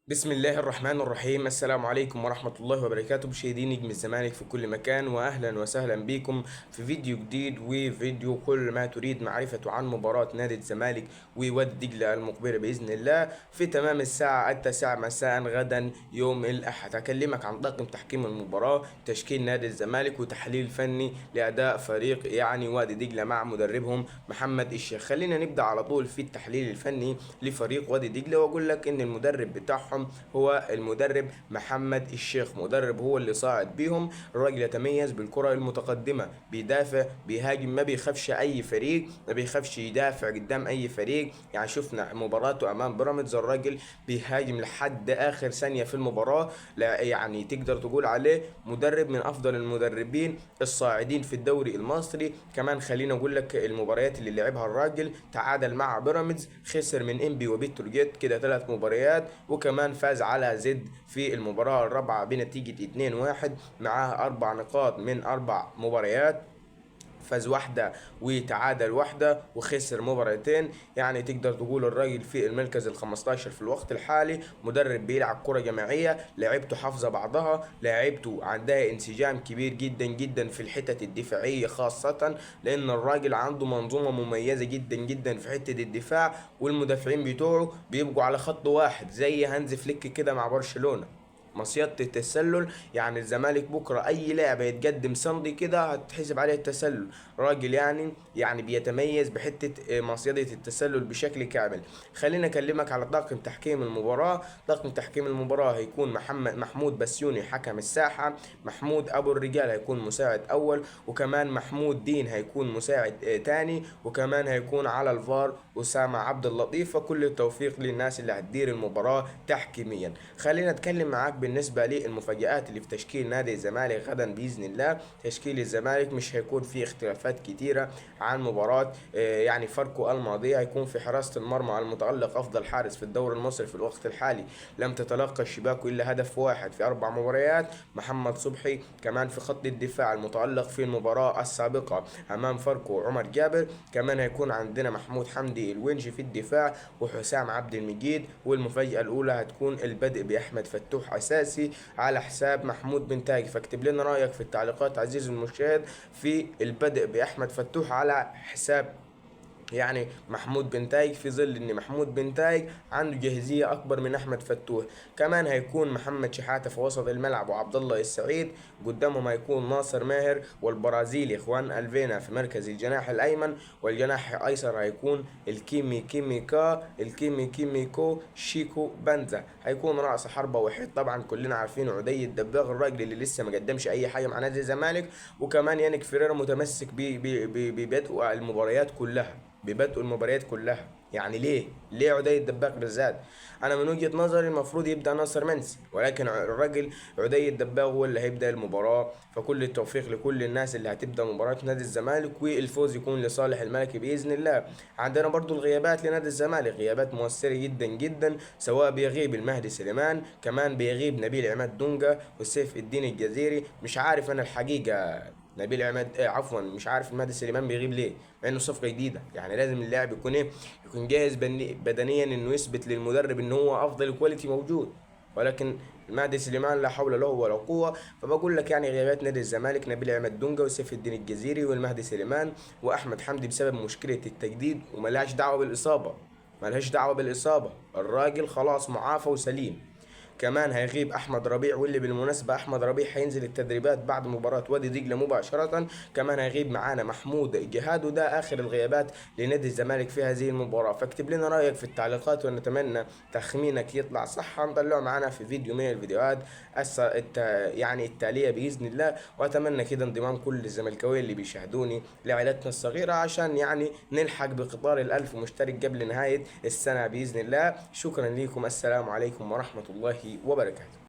بسم الله الرحمن الرحيم. السلام عليكم ورحمة الله وبركاته، مشاهدي نجم الزمالك في كل مكان، وأهلا وسهلا بكم في فيديو جديد وفيديو كل ما تريد معرفته عن مباراة نادي الزمالك ووادي دجلة المقبلة بإذن الله في تمام الساعة 9 مساء غدا يوم الأحد. هكلمك عن طاقم تحكيم المباراة، تشكيل نادي الزمالك، وتحليل فني لأداء فريق وادي دجلة مع مدربهم محمد الشيخ. خلينا نبدأ على طول في التحليل الفني لفريق وادي دجلة، وأقول لك إن المدرب بتاعهم هو المدرب محمد الشيخ. مدرب هو اللي صاعد بيهم. الراجل يتميز بالكرة المتقدمة، بيدافع بيهاجم، ما بيخافش اي فريق، ما بيخافش يدافع قدام اي فريق. يعني شفنا مباراته امام بيراميدز، الراجل بيهاجم لحد اخر ثانية في المباراة. لا يعني تقدر تقول عليه مدرب من افضل المدربين الصاعدين في الدوري المصري. كمان خلينا اقول لك المباريات اللي لعبها الراجل: تعادل مع بيراميدز، خسر من انبي وبتروجيت كده 3 مباريات، وكمان فاز على زد في المباراة الرابعة بنتيجة 2-1، معاه 4 نقاط من 4 مباريات، فاز واحدة وتعادل واحدة وخسر مباراتين. يعني تقدر تقول الراجل في المركز ال15 في الوقت الحالي. مدرب بيلعب كرة جماعية، لعيبته حافظة بعضها، لعيبته عندها انسجام كبير جدا جدا في الحتة الدفاعية خاصة، لأن الراجل عنده منظومة مميزة جدا جدا في حتة الدفاع، والمدافعين بتوعه بيبقوا على خط واحد زي هانز فليك كده مع برشلونة. مصيدة التسلل، يعني الزمالك بكره اي لاعب هيتقدم سندي كده هتحسب عليه التسلل. راجل يعني بيتميز بحته مصيدة التسلل بشكل كامل. خلينا اكلمك على طاقم تحكيم المباراه. طاقم تحكيم المباراه هيكون محمود بسيوني حكم الساحه، محمود ابو الرجال هيكون مساعد اول، وكمان محمود دين هيكون مساعد تاني، وكمان هيكون على الفار اسامه عبد اللطيف. فكل التوفيق للناس اللي هتدير المباراه تحكيميا. خلينا نتكلم معاك بالنسبة للمفاجآت اللي في تشكيل نادي الزمالك غدا بإذن الله. تشكيل الزمالك مش هيكون فيه اختلافات كتيرة عن مباراة يعني فاركو الماضية. هيكون في حراسة المرمى المتألق أفضل حارس في الدوري المصري في الوقت الحالي، لم تتلقى الشباك إلا هدف واحد في 4 مباريات، محمد صبحي. كمان في خط الدفاع المتألق في المباراة السابقة أمام فاركو عمر جابر. كمان هيكون عندنا محمود حمدي الونجي في الدفاع، وحسام عبد المجيد. والمفاجأة الأولى هتكون البدء بأحمد فتوح أساسي على حساب محمود بنتاج. فاكتب لنا رأيك في التعليقات عزيزي المشاهد في البدء بأحمد فتوح على حساب محمود بنتايج، في ظل ان محمود بنتايج عنده جاهزيه اكبر من احمد فتوح. كمان هيكون محمد شحاته في وسط الملعب وعبد الله السعيد، قدامهم هيكون ناصر ماهر والبرازيلي اخوان الفينا في مركز الجناح الايمن، والجناح الايسر هيكون الكيميكو شيكو بنزا. هيكون راس حربة وحيد طبعا كلنا عارفين عدي الدباغ، الراجل اللي لسه ما قدمش اي حاجه مع نادي الزمالك. وكمان يانيك فيريرا متمسك ببدء المباريات كلها، ببدء المباريات كلها. يعني ليه عدي الدباغ بالذات؟ انا من وجهة نظري المفروض يبدا ناصر منسي، ولكن الراجل عدي الدباغ هو اللي هيبدا المباراه. فكل التوفيق لكل الناس اللي هتبدا مباراه نادي الزمالك، والفوز يكون لصالح الملكي باذن الله. عندنا برضو الغيابات لنادي الزمالك، غيابات مؤثره جدا جدا، سواء بيغيب المهدي سليمان، كمان بيغيب نبيل عماد دونجا وسيف الدين الجزيري. مش عارف انا الحقيقه نبيل عماد عفوا مش عارف المهدي سليمان بيغيب ليه، مع انه صفقه جديده. يعني لازم اللاعب يكون يكون جاهز بدنيا، انه يثبت للمدرب ان هو افضل كواليتي موجود. ولكن المهدي سليمان لا حول له ولا قوه. فبقول لك يعني غيابات نادي الزمالك: نبيل عماد دونجا وسيف الدين الجزيري والمهدي سليمان واحمد حمدي بسبب مشكله التجديد، وملهاش دعوه بالاصابه، ملهاش دعوه بالاصابه، الراجل خلاص معافى وسليم. كمان هيغيب احمد ربيع، واللي بالمناسبه احمد ربيع هينزل التدريبات بعد مباراه وادي دجله مباشره. كمان هيغيب معانا محمود جهاد، وده اخر الغيابات لنادي الزمالك في هذه المباراه. فاكتب لنا رايك في التعليقات، ونتمنى تخمينك يطلع صح. هنطلعه معانا في فيديو من الفيديوهات التاليه باذن الله. واتمنى كده انضمام كل الزملكاويه اللي بيشاهدوني لعائلتنا الصغيره، عشان نلحق بقطار الألف مشترك قبل نهايه السنه باذن الله. شكرا لكم، السلام عليكم ورحمه الله وبركاته.